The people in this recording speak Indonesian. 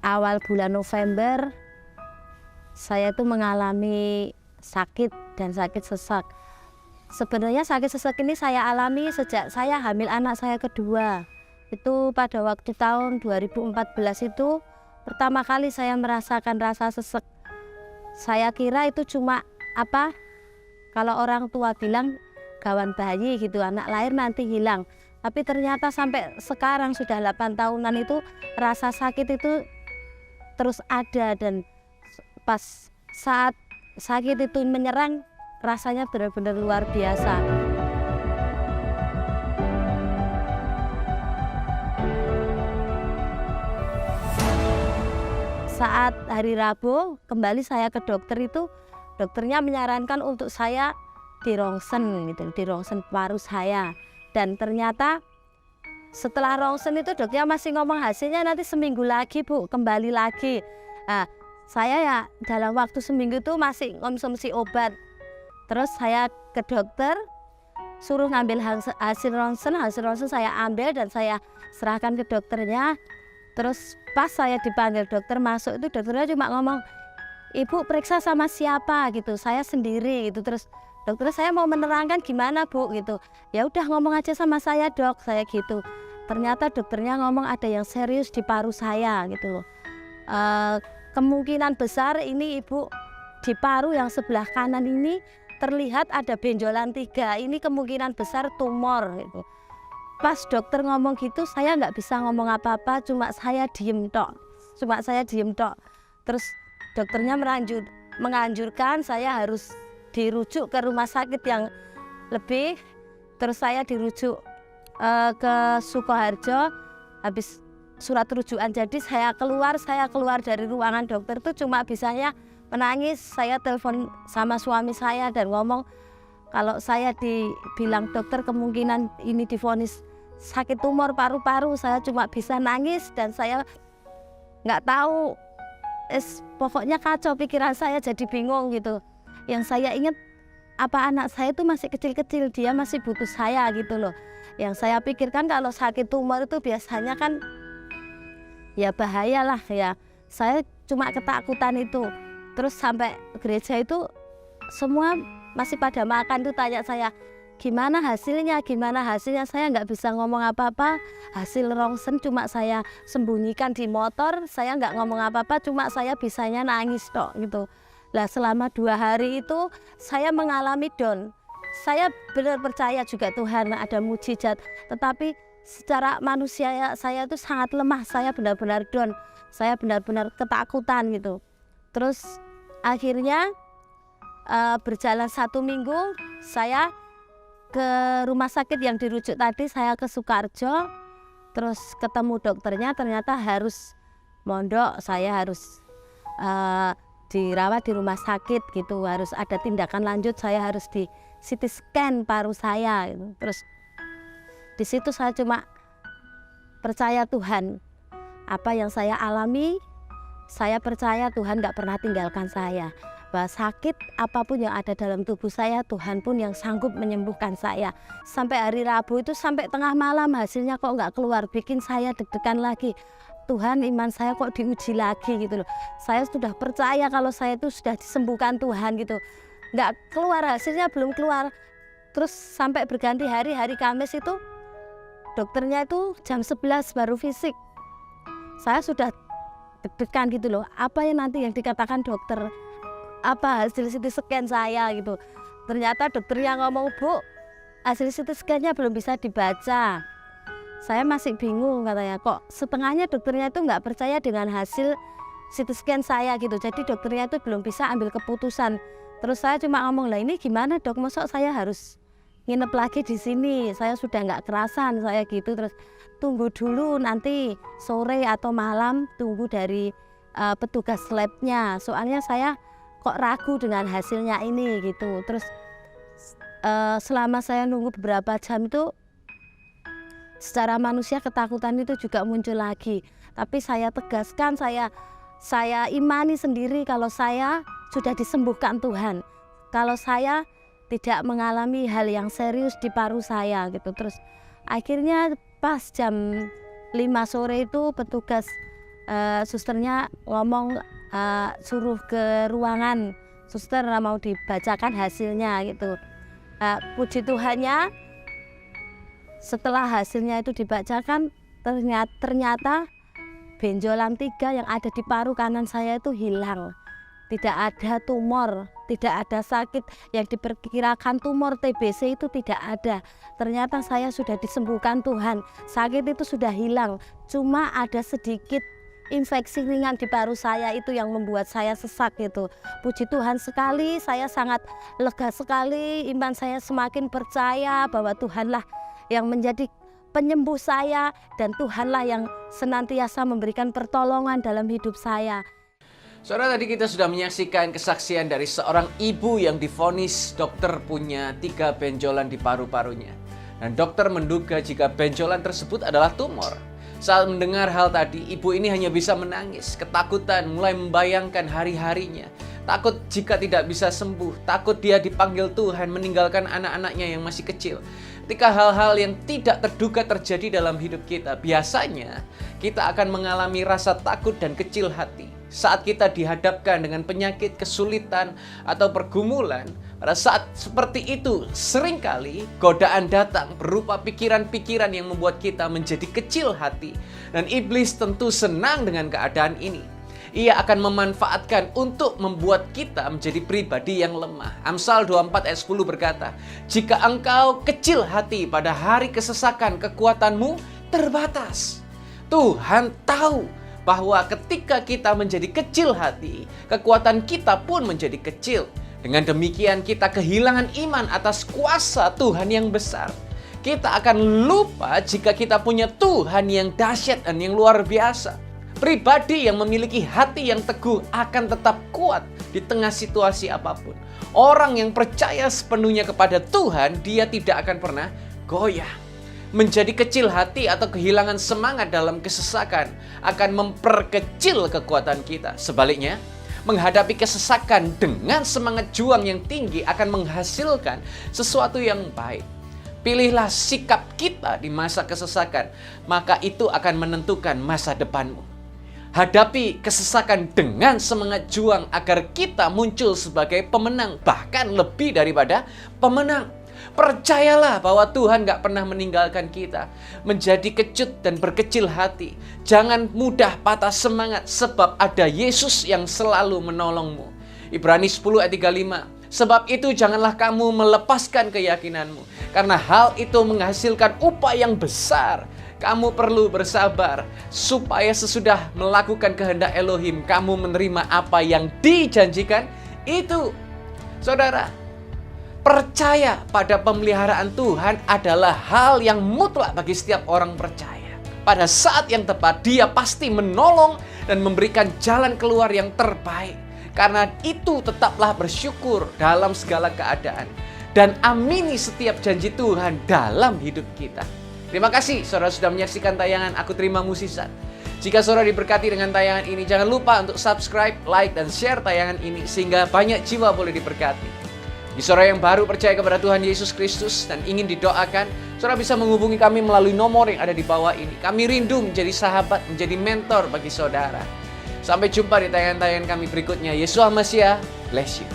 awal bulan November saya tuh mengalami sakit dan sakit sesak. Sebenarnya sakit sesak ini saya alami sejak saya hamil anak saya kedua. Itu pada waktu tahun 2014 itu pertama kali saya merasakan rasa sesek. Saya kira itu cuma kalau orang tua bilang gawan bayi gitu, anak lahir nanti hilang. Tapi ternyata sampai sekarang sudah 8 tahunan itu rasa sakit itu terus ada, dan pas saat sakit itu menyerang rasanya benar-benar luar biasa. Saat hari Rabu kembali saya ke dokter itu, dokternya menyarankan untuk saya di rongsen gitu, di rongsen paru saya. Dan ternyata setelah rongsen itu dokternya masih ngomong hasilnya nanti seminggu lagi Bu, kembali lagi. Nah, saya ya dalam waktu seminggu itu masih konsumsi obat. Terus saya ke dokter, suruh ngambil hasil rongsen saya ambil dan saya serahkan ke dokternya. Terus pas saya dipanggil dokter masuk itu, dokternya cuma ngomong, "Ibu periksa sama siapa?" gitu. Saya sendiri gitu. Terus dokter saya mau menerangkan gimana Bu gitu. "Ya udah ngomong aja sama saya Dok," saya gitu. Ternyata dokternya ngomong ada yang serius di paru saya gitu loh. Kemungkinan besar ini Ibu di paru yang sebelah kanan ini terlihat ada benjolan 3. Ini kemungkinan besar tumor gitu. Pas dokter ngomong gitu saya nggak bisa ngomong apa-apa, cuma saya diem tok. Terus dokternya menganjurkan saya harus dirujuk ke rumah sakit yang lebih. Terus saya dirujuk ke Sukoharjo. Habis surat rujukan jadi saya keluar dari ruangan dokter itu cuma bisanya menangis. Saya telepon sama suami saya dan ngomong kalau saya dibilang dokter kemungkinan ini divonis sakit tumor paru-paru, saya cuma bisa nangis dan saya nggak tahu, pokoknya kacau pikiran saya, jadi bingung gitu. Yang saya ingat anak saya itu masih kecil-kecil, dia masih butuh saya gitu loh. Yang saya pikirkan kalau sakit tumor itu biasanya kan ya bahayalah ya. Saya cuma ketakutan itu. Terus sampai gereja itu semua masih pada makan tuh tanya saya, gimana hasilnya, saya nggak bisa ngomong apa-apa. Hasil rongsen cuma saya sembunyikan di motor, saya nggak ngomong apa-apa, cuma saya bisanya nangis tok gitu. Lah selama 2 hari itu saya mengalami down. Saya benar percaya juga Tuhan ada mujizat, tetapi secara manusia saya itu sangat lemah. Saya benar-benar down, saya benar-benar ketakutan gitu. Terus akhirnya berjalan 1 minggu saya ke rumah sakit yang dirujuk tadi, saya ke Sukoharjo. Terus ketemu dokternya, ternyata harus mondok, saya harus dirawat di rumah sakit gitu, harus ada tindakan lanjut, saya harus di CT scan paru saya gitu. Terus di situ saya cuma percaya Tuhan, apa yang saya alami, saya percaya Tuhan gak pernah tinggalkan saya. Bahwa sakit apapun yang ada dalam tubuh saya, Tuhan pun yang sanggup menyembuhkan saya. Sampai hari Rabu itu sampai tengah malam hasilnya kok nggak keluar, bikin saya deg-degan lagi. Tuhan, iman saya kok diuji lagi gitu loh. Saya sudah percaya kalau saya itu sudah disembuhkan Tuhan gitu. Nggak keluar, hasilnya belum keluar. Terus sampai berganti hari Kamis itu dokternya itu jam 11 baru fisik. Saya sudah deg-degan gitu loh. Apa yang nanti yang dikatakan dokter? Apa hasil CT scan saya gitu. Ternyata dokternya ngomong, "Bu, hasil CT scan-nya belum bisa dibaca." Saya masih bingung katanya, kok setengahnya dokternya itu nggak percaya dengan hasil CT scan saya gitu. Jadi dokternya itu belum bisa ambil keputusan. Terus saya cuma ngomong, "Lah ini gimana Dok, masa saya harus nginep lagi di sini? Saya sudah nggak kerasan," saya gitu. Terus tunggu dulu nanti sore atau malam, tunggu dari petugas labnya. Soalnya saya kok ragu dengan hasilnya ini gitu. Terus selama saya nunggu beberapa jam itu secara manusia ketakutan itu juga muncul lagi. Tapi saya tegaskan, saya imani sendiri kalau saya sudah disembuhkan Tuhan. Kalau saya tidak mengalami hal yang serius di paru saya gitu. Terus akhirnya pas jam 5 sore itu petugas susternya ngomong suruh ke ruangan, suster mau dibacakan hasilnya gitu. Puji Tuhannya setelah hasilnya itu dibacakan, ternyata benjolan 3 yang ada di paru kanan saya itu hilang. Tidak ada tumor, tidak ada sakit yang diperkirakan tumor TBC itu tidak ada. Ternyata saya sudah disembuhkan Tuhan, sakit itu sudah hilang. Cuma ada sedikit infeksi ringan di paru saya itu yang membuat saya sesak gitu. Puji Tuhan sekali, saya sangat lega sekali, iman saya semakin percaya bahwa Tuhanlah yang menjadi penyembuh saya dan Tuhanlah yang senantiasa memberikan pertolongan dalam hidup saya. Saudara, tadi kita sudah menyaksikan kesaksian dari seorang ibu yang divonis dokter punya 3 benjolan di paru-parunya. Dan dokter menduga jika benjolan tersebut adalah tumor. Saat mendengar hal tadi, ibu ini hanya bisa menangis, ketakutan, mulai membayangkan hari-harinya. Takut jika tidak bisa sembuh, takut dia dipanggil Tuhan meninggalkan anak-anaknya yang masih kecil. Ketika hal-hal yang tidak terduga terjadi dalam hidup kita, biasanya kita akan mengalami rasa takut dan kecil hati. Saat kita dihadapkan dengan penyakit, kesulitan, atau pergumulan, pada saat seperti itu seringkali godaan datang berupa pikiran-pikiran yang membuat kita menjadi kecil hati. Dan iblis tentu senang dengan keadaan ini. Ia akan memanfaatkan untuk membuat kita menjadi pribadi yang lemah. Amsal 24 ayat 10 berkata, "Jika engkau kecil hati pada hari kesesakan, kekuatanmu terbatas." Tuhan tahu bahwa ketika kita menjadi kecil hati, kekuatan kita pun menjadi kecil. Dengan demikian kita kehilangan iman atas kuasa Tuhan yang besar. Kita akan lupa jika kita punya Tuhan yang dahsyat dan yang luar biasa. Pribadi yang memiliki hati yang teguh akan tetap kuat di tengah situasi apapun. Orang yang percaya sepenuhnya kepada Tuhan, dia tidak akan pernah goyah. Menjadi kecil hati atau kehilangan semangat dalam kesesakan akan memperkecil kekuatan kita. Sebaliknya, menghadapi kesesakan dengan semangat juang yang tinggi akan menghasilkan sesuatu yang baik. Pilihlah sikap kita di masa kesesakan, maka itu akan menentukan masa depanmu. Hadapi kesesakan dengan semangat juang agar kita muncul sebagai pemenang, bahkan lebih daripada pemenang. Percayalah bahwa Tuhan gak pernah meninggalkan kita. Menjadi kecut dan berkecil hati. Jangan mudah patah semangat sebab ada Yesus yang selalu menolongmu. Ibrani 10 ayat 35. Sebab itu janganlah kamu melepaskan keyakinanmu. Karena hal itu menghasilkan upah yang besar. Kamu perlu bersabar supaya sesudah melakukan kehendak Elohim, kamu menerima apa yang dijanjikan itu. Saudara, percaya pada pemeliharaan Tuhan adalah hal yang mutlak bagi setiap orang percaya. Pada saat yang tepat, Dia pasti menolong dan memberikan jalan keluar yang terbaik. Karena itu tetaplah bersyukur dalam segala keadaan. Dan amini setiap janji Tuhan dalam hidup kita. Terima kasih saudara sudah menyaksikan tayangan Aku Terima Mukjizat. Jika saudara diberkati dengan tayangan ini, jangan lupa untuk subscribe, like, dan share tayangan ini sehingga banyak jiwa boleh diberkati. Di saudara yang baru percaya kepada Tuhan Yesus Kristus dan ingin didoakan, saudara bisa menghubungi kami melalui nomor yang ada di bawah ini. Kami rindu menjadi sahabat, menjadi mentor bagi saudara. Sampai jumpa di tayangan-tayangan kami berikutnya. Yesus Masiah, bless you.